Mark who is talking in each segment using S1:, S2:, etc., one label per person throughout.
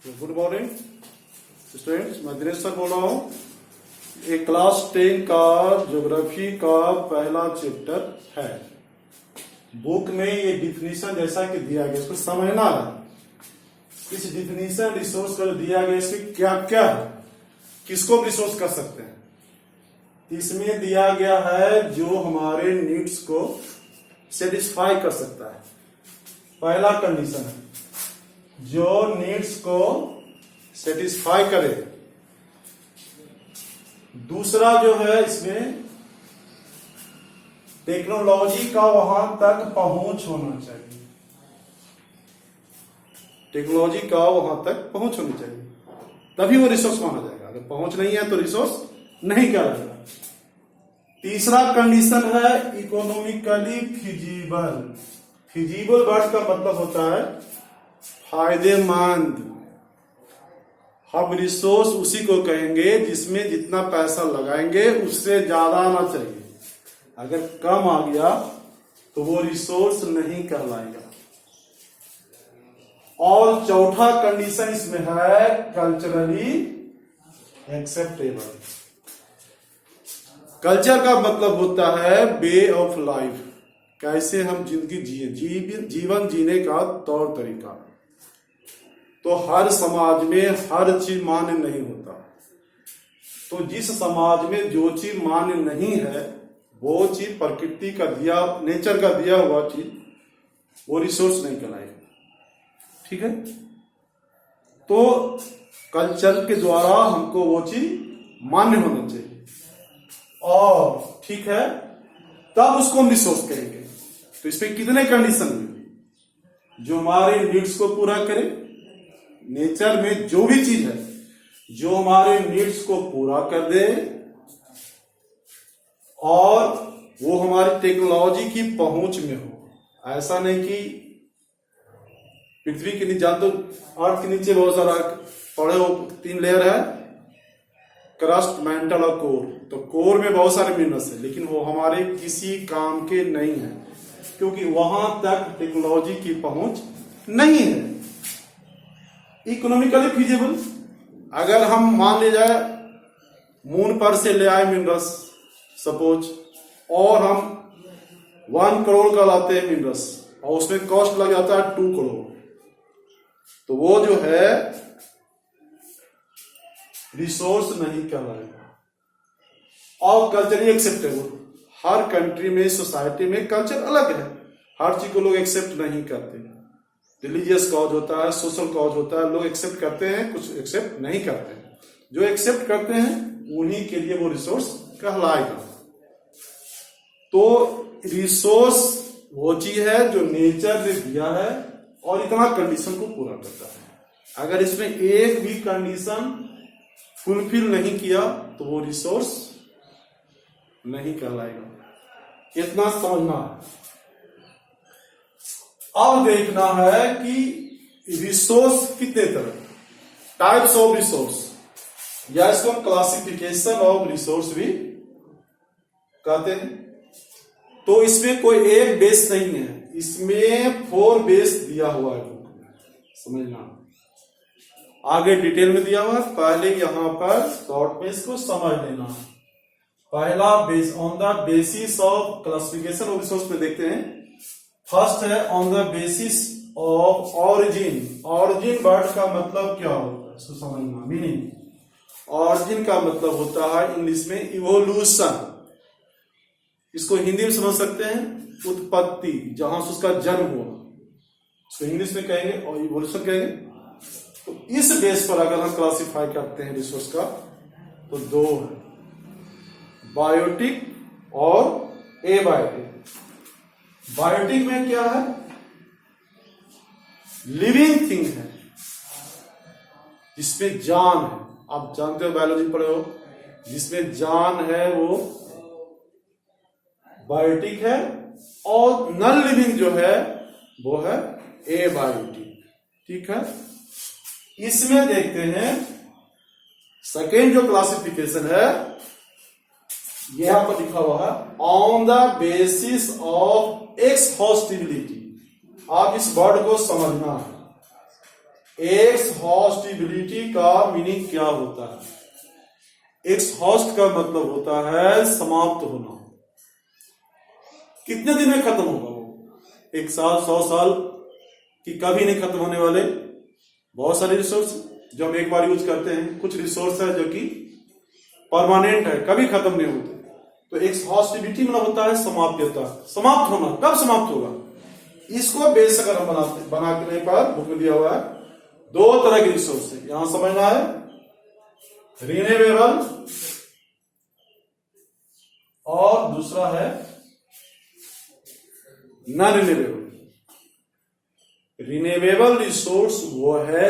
S1: Good morning students, मैं Dinesh sir बोल रहा हूँ। ये क्लास 10 का ज्योग्राफी का पहला चैप्टर है। बुक में ये डिफिनीशन जैसा कि दिया गया, इसको समझना है। इस डिफिनीशन रिसोर्स का जो दिया गया इसमें क्या क्या है, किसको रिसोर्स कर सकते हैं। इसमें दिया गया है जो हमारे नीड्स को सेटिस्फाई कर सकता है। पहला कंडीशन है जो नीड्स को सेटिस्फाई करे। दूसरा जो है इसमें टेक्नोलॉजी का वहां तक पहुंच होना चाहिए। टेक्नोलॉजी का वहां तक पहुंच होनी चाहिए, तभी वो रिसोर्स माना जाएगा। अगर पहुंच नहीं है तो रिसोर्स नहीं कहलाएगा। तीसरा कंडीशन है इकोनॉमिकली फिजिबल। फिजिबल वर्ड का मतलब होता है फायदेमंद। हम रिसोर्स उसी को कहेंगे जिसमें जितना पैसा लगाएंगे उससे ज्यादा आना चाहिए। अगर कम आ गया तो वो रिसोर्स नहीं कहलाएगा। और चौथा कंडीशन इसमें है कल्चरली एक्सेप्टेबल। कल्चर का मतलब होता है वे ऑफ लाइफ, कैसे हम जिंदगी जिए, जीवन जीने का तौर तरीका। तो हर समाज में हर चीज मान्य नहीं होता। तो जिस समाज में जो चीज मान्य नहीं है वो चीज प्रकृति का दिया, नेचर का दिया हुआ चीज, वो रिसोर्स नहीं कहलाएगा। ठीक है। तो कल्चर के द्वारा हमको वो चीज मान्य होना चाहिए और ठीक है, तब उसको हम रिसोर्स कहेंगे। तो इसमें कितने कंडीशन हुए जो हमारे नीड्स को पूरा करे। नेचर में जो भी चीज है जो हमारे नीड्स को पूरा कर दे और वो हमारी टेक्नोलॉजी की पहुंच में हो। ऐसा नहीं कि पृथ्वी के नीचे, जान तो अर्थ के नीचे बहुत सारा पड़े हो, 3 लेयर है, क्रस्ट, मेंटल और कोर। तो कोर में बहुत सारे मिनरल्स है, लेकिन वो हमारे किसी काम के नहीं है क्योंकि वहां तक टेक्नोलॉजी की पहुंच नहीं है। इकोनॉमिकली फिजिबल, अगर हम मान ले जाए मून पर से ले आए मिनरल्स सपोज, और हम 1 करोड़ का लाते हैं मिनरल्स और उसमें कॉस्ट लग जाता है 2 करोड़, तो वो जो है रिसोर्स नहीं कहलाएगा। और कल्चरली एक्सेप्टेबल, हर कंट्री में, सोसाइटी में कल्चर अलग है। हर चीज को लोग एक्सेप्ट नहीं करते। रिलीजियस कॉज होता है, सोशल कॉज होता है, लोग एक्सेप्ट करते हैं, कुछ एक्सेप्ट नहीं करते हैं। जो एक्सेप्ट करते हैं उन्हीं के लिए वो रिसोर्स कहलाएगा। तो रिसोर्स वो चीज है जो नेचर ने दिया है और इतना कंडीशन को पूरा करता है। अगर इसमें एक भी कंडीशन फुलफिल नहीं किया तो वो रिसोर्स नहीं कहलाएगा। इतना समझना है। अब देखना है कि रिसोर्स कितने तरह, टाइप्स ऑफ रिसोर्स, या इसको क्लासिफिकेशन ऑफ रिसोर्स भी कहते हैं। तो इसमें कोई एक बेस नहीं है, इसमें 4 बेस दिया हुआ है बुक में, समझना। आगे डिटेल में दिया हुआ है, पहले यहां पर शॉर्ट में इसको समझ लेना। पहला base on the basis of classification of resource में देखते हैं। फर्स्ट है on the basis of origin. Origin word का मतलब क्या होता है इसको समझना, मीनिंग। ऑरिजिन का मतलब होता है इंग्लिश में इवोल्यूशन। इसको हिंदी में समझ सकते हैं उत्पत्ति, जहां से उसका जन्म हुआ, इसको इंग्लिश में कहेंगे और इवोल्यूशन कहेंगे। तो इस बेस पर अगर हम क्लासिफाई करते हैं रिसोर्स का तो 2 है, बायोटिक और एबायोटिक। बायोटिक में क्या है, लिविंग थिंग है जिसमें जान है। आप जानते हो, बायोलॉजी पढ़े हो, जिसमें जान है वो बायोटिक है। और नॉन लिविंग जो है वो है एबायोटिक। ठीक है। इसमें देखते हैं सेकेंड जो क्लासिफिकेशन है, यहां पर लिखा हुआ है ऑन द बेसिस ऑफ एक्सहॉस्टिबिलिटी। आप इस वर्ड को समझना है। एक्सहॉस्टिबिलिटी का मीनिंग क्या होता है? एक्सहॉस्ट का मतलब होता है समाप्त होना। कितने दिन में खत्म होगा वो? 1 साल, 100 साल की कभी नहीं खत्म होने वाले बहुत सारे रिसोर्स जो हम एक बार यूज करते हैं। कुछ रिसोर्स है जो कि परमानेंट है, कभी खत्म नहीं होते। तो एक्सहॉस्टिबिलिटी मतलब होता है समाप्यता, समाप्त होना। कब समाप्त होगा? इसको बेस अगर हम बनाने पर बुक में दिया हुआ है 2 तरह के रिसोर्स है, यहां समझना है। रिन्यूएबल और दूसरा है नॉन रिन्यूएबल। रिन्यूएबल रिसोर्स वो है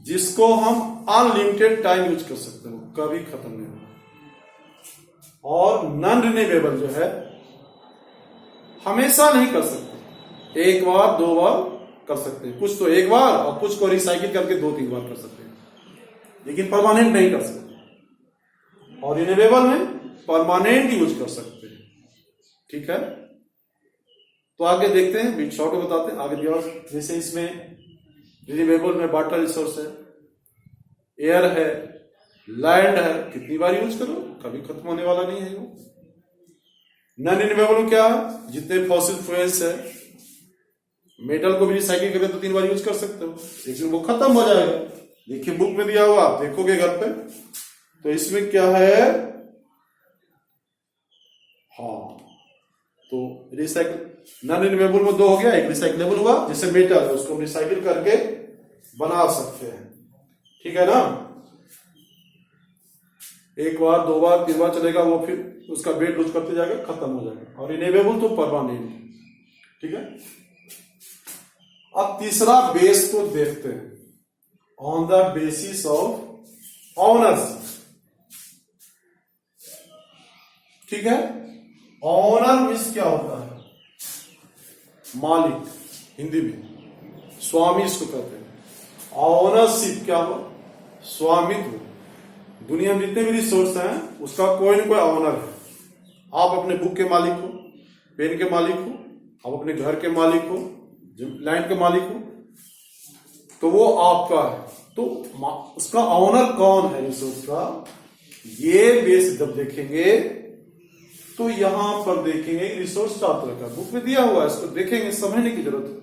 S1: जिसको हम अनलिमिटेड टाइम यूज कर सकते हो, कभी खत्म नहीं होगा। और नॉन रिन्यूएबल जो है हमेशा नहीं कर सकते, 1 बार 2 बार कर सकते हैं। कुछ तो 1 बार और कुछ को रिसाइकिल करके 2-3 बार कर सकते हैं, लेकिन परमानेंट नहीं कर सकते। और रिन्यूएबल में परमानेंट यूज कर सकते हैं। ठीक है, तो आगे देखते हैं, बीच शॉर्ट में बताते हैं आगे दिया। जैसे इसमें रिन्यूएबल में वाटर रिसोर्स है, एयर है, लैंड है, कितनी बार यूज करो कभी खत्म होने वाला नहीं है वो। नॉन रिन्यूएबल में क्या है? जितने फॉसिल फ्यूल्स है, मेटल को भी रिसाइकिल करके 2-3 बार यूज कर सकते हो, लेकिन वो खत्म हो जाएगा। देखिए बुक में दिया हुआ, आप देखोगे घर पे, तो इसमें क्या है? हाँ, तो रिसाइकिल नॉन रिन्यूएबल में 2 हो गया, एक रिसाइक्लेबल हुआ, जैसे मेटल है उसको रिसाइकिल करके बना सकते हैं। ठीक है ना? 1 बार 2 बार 3 बार चलेगा वो, फिर उसका वेट लूज करते जाएगा, खत्म हो जाएगा। और रिन्यूएबल तो परमानेंट। ठीक है, अब तीसरा बेस को देखते हैं, on the basis of honours. ठीक है, ऑनर मीन्स क्या होता है? मालिक, हिंदी में स्वामी इसको कहते हैं। ऑनरशिप क्या हो? स्वामित्व। दुनिया में जितने भी रिसोर्स हैं उसका कोई ना कोई ऑनर है। आप अपने बुक के मालिक हो, पेन के मालिक हो, आप अपने घर के मालिक हो, लैंड के मालिक हो, तो वो आपका है। तो उसका ऑनर कौन है रिसोर्स का? ये बेस जब देखेंगे तो यहां पर देखेंगे रिसोर्स 4 तरह का बुक में दिया हुआ है, इसको देखेंगे, समझने की जरूरत है।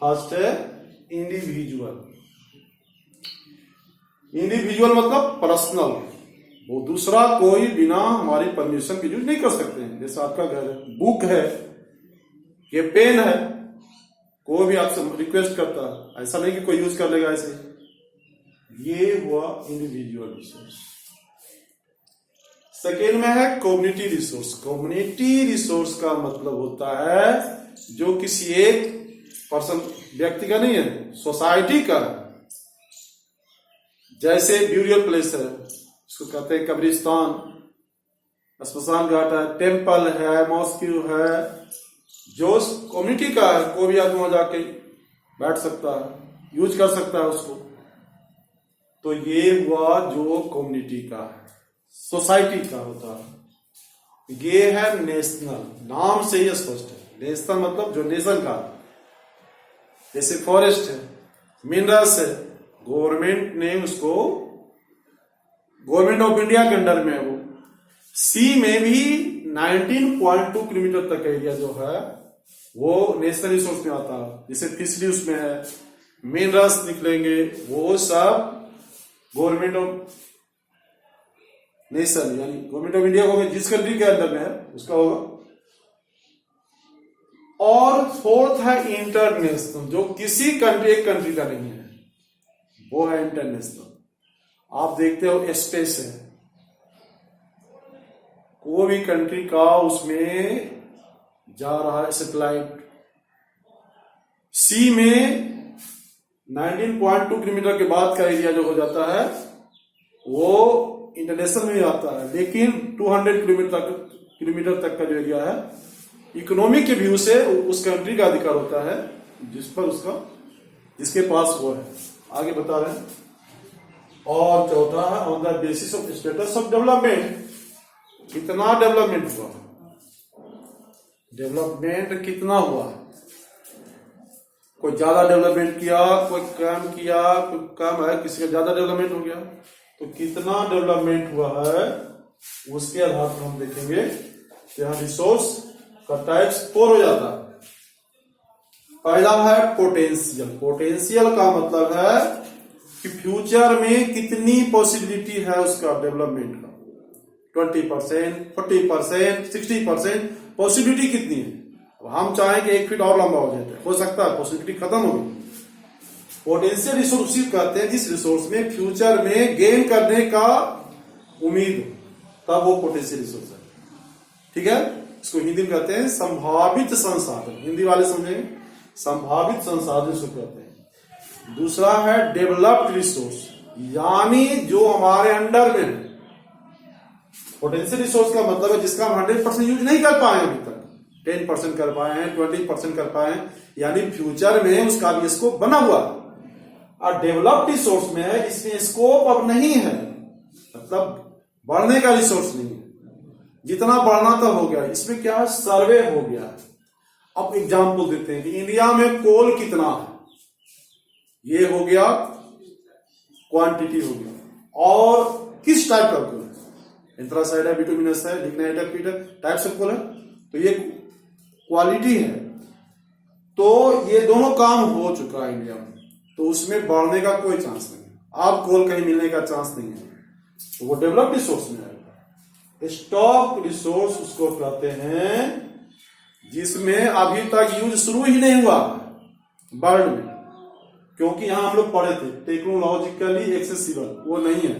S1: फर्स्ट है इंडिविजुअल। इंडिविजुअल मतलब पर्सनल, वो दूसरा कोई बिना हमारी परमिशन के यूज नहीं कर सकते हैं। जैसे आपका घर है, बुक है, ये पेन है, कोई भी आपसे रिक्वेस्ट करता है, ऐसा नहीं कि कोई यूज कर लेगा ऐसे। ये हुआ इंडिविजुअल रिसोर्स। सेकेंड में है कम्युनिटी रिसोर्स। कम्युनिटी रिसोर्स का मतलब होता है जो किसी एक पर्सन, व्यक्ति का नहीं है, सोसाइटी का है। जैसे ब्यूरियल प्लेस है, इसको कहते हैं कब्रिस्तान, स्मशान घाट है, टेम्पल है, मॉस्क्यू है, जो कम्युनिटी का है, कोई भी आदमी वहां जाके बैठ सकता है, यूज कर सकता है उसको। तो ये हुआ जो कम्युनिटी का है, सोसाइटी का होता है। ये है नेशनल, नाम से ही स्पष्ट है। नेशनल मतलब जो नेशन का, जैसे फॉरेस्ट है, मिनरल्स है, गवर्नमेंट ने उसको, गवर्नमेंट ऑफ इंडिया के अंडर में है वो। सी में भी 19.2 किलोमीटर तक एरिया जो है वो नेशनल रिसोर्स में आता है। जैसे फिशरी उसमें है, मिनरल्स निकलेंगे, वो सब गवर्नमेंट ऑफ नेशन यानी गवर्नमेंट ऑफ इंडिया को जिस कंट्री के अंदर में है उसका होगा। और फोर्थ है इंटरनेशनल, जो किसी कंट्री, एक कंट्री का नहीं है, वो है इंटरनेशनल। आप देखते हो स्पेस है, कोई भी कंट्री का उसमें जा रहा है सैटेलाइट। सी में 19.2 किलोमीटर के बाद का एरिया जो हो जाता है वो इंटरनेशनल में आता है। लेकिन 200 किलोमीटर तक का जो एरिया है, इकोनॉमिक के व्यू से उस कंट्री का अधिकार होता है, जिस पर उसका, जिसके पास वो है। आगे बता रहे हैं। और चौथा है on the basis of status of development. कितना डेवलपमेंट हुआ, डेवलपमेंट कितना हुआ, कोई ज्यादा डेवलपमेंट किया, कोई कम किया, कोई कम है, किसी का ज्यादा डेवलपमेंट हो गया, तो कितना डेवलपमेंट हुआ है उसके आधार पर हम देखेंगे। यहाँ रिसोर्स का टाइप्स 4 हो जाता है। पहला है पोटेंशियल। पोटेंशियल का मतलब है कि फ्यूचर में कितनी पॉसिबिलिटी है उसका डेवलपमेंट का। 20%, 40%, 60% पॉसिबिलिटी कितनी है। अब हम चाहें कि 1 फीट और लंबा हो जाए, हो सकता है, पॉसिबिलिटी खत्म हो गई। पोटेंशियल रिसोर्स उसी कहते हैं जिस रिसोर्स में फ्यूचर में गेन करने का उम्मीद हो, तब वो पोटेंशियल रिसोर्स है। ठीक है, इसको हिंदी में कहते हैं संभावित संसाधन। हिंदी वाले समझेंगे, संभावित संसाधन इसको कहते हैं। दूसरा है डेवलप्ड रिसोर्स, यानी जो हमारे अंडर में है। पोटेंशियल रिसोर्स का मतलब है जिसका हम 100% यूज नहीं कर पाए अभी तक, 10% कर पाए हैं, 20% कर पाए हैं, यानी फ्यूचर में उसका भी स्कोप बना हुआ है। और डेवलप्ड रिसोर्स में है इसमें स्कोप अब नहीं है, मतलब बढ़ने का रिसोर्स नहीं है। जितना बढ़ना तो हो गया, इसमें क्या सर्वे हो गया। अब एग्जांपल देते हैं कि इंडिया में कोल कितना है, ये हो गया क्वांटिटी हो गया, और किस टाइप का कोल है, एंथ्रासाइड है, बिटुमिनस है, लिग्नाइट है, पीट है, टाइप्स ऑफ कोल है, तो ये क्वालिटी है। तो ये दोनों काम हो चुका है इंडिया में, तो उसमें बढ़ने का कोई चांस नहीं है। अब कोल कहीं मिलने का चांस नहीं है, तो वो डेवलप्ड रिसोर्स में आएगा। स्टॉक रिसोर्स उसको कहते हैं जिसमें अभी तक यूज शुरू ही नहीं हुआ वर्ल्ड में, क्योंकि यहां हम लोग पढ़े थे टेक्नोलॉजिकली एक्सेसिबल, वो नहीं है।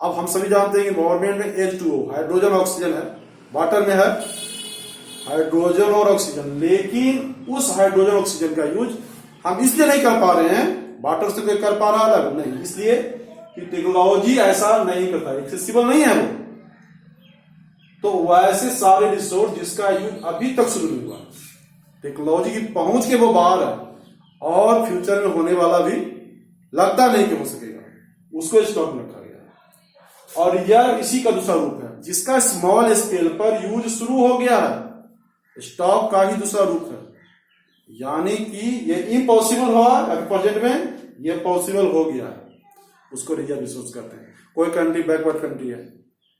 S1: अब हम सभी जानते हैं कि गवर्नमेंट में H2O हाइड्रोजन ऑक्सीजन है, वाटर में है हाइड्रोजन और ऑक्सीजन, लेकिन उस हाइड्रोजन ऑक्सीजन का यूज हम इसलिए नहीं कर पा रहे हैं, वाटर से कोई कर पा रहा है अलग नहीं, इसलिए कि टेक्नोलॉजी ऐसा नहीं करता, एक्सेसिबल नहीं है वो। तो वैसे सारे रिसोर्स जिसका यूज अभी तक शुरू नहीं हुआ, टेक्नोलॉजी की पहुंच के वो बाहर है, और फ्यूचर में होने वाला भी लगता नहीं कि हो सकेगा, उसको स्टॉक में रखा गया। और यह इसी का दूसरा रूप है जिसका स्मॉल स्केल पर यूज शुरू हो गया है, स्टॉक का ही दूसरा रूप है। यानी कि ये इम्पॉसिबल हुआ अभी प्रेजेंट में, ये पॉसिबल हो गया है, उसको रिजर्व रिसोर्स कहते हैं। कोई कंट्री बैकवर्ड कंट्री है,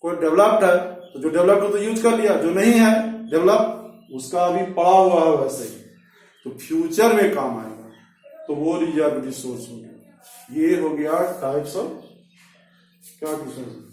S1: कोई डेवलप्ड है, तो जो डेवलप्ड है तो यूज कर लिया, जो नहीं है डेवलप उसका अभी पड़ा हुआ है वैसे ही, तो फ्यूचर में काम आएगा, तो वो रिजर्व रिसोर्स हो गया। ये हो गया टाइप्स ऑफ क्या रिसोर्स।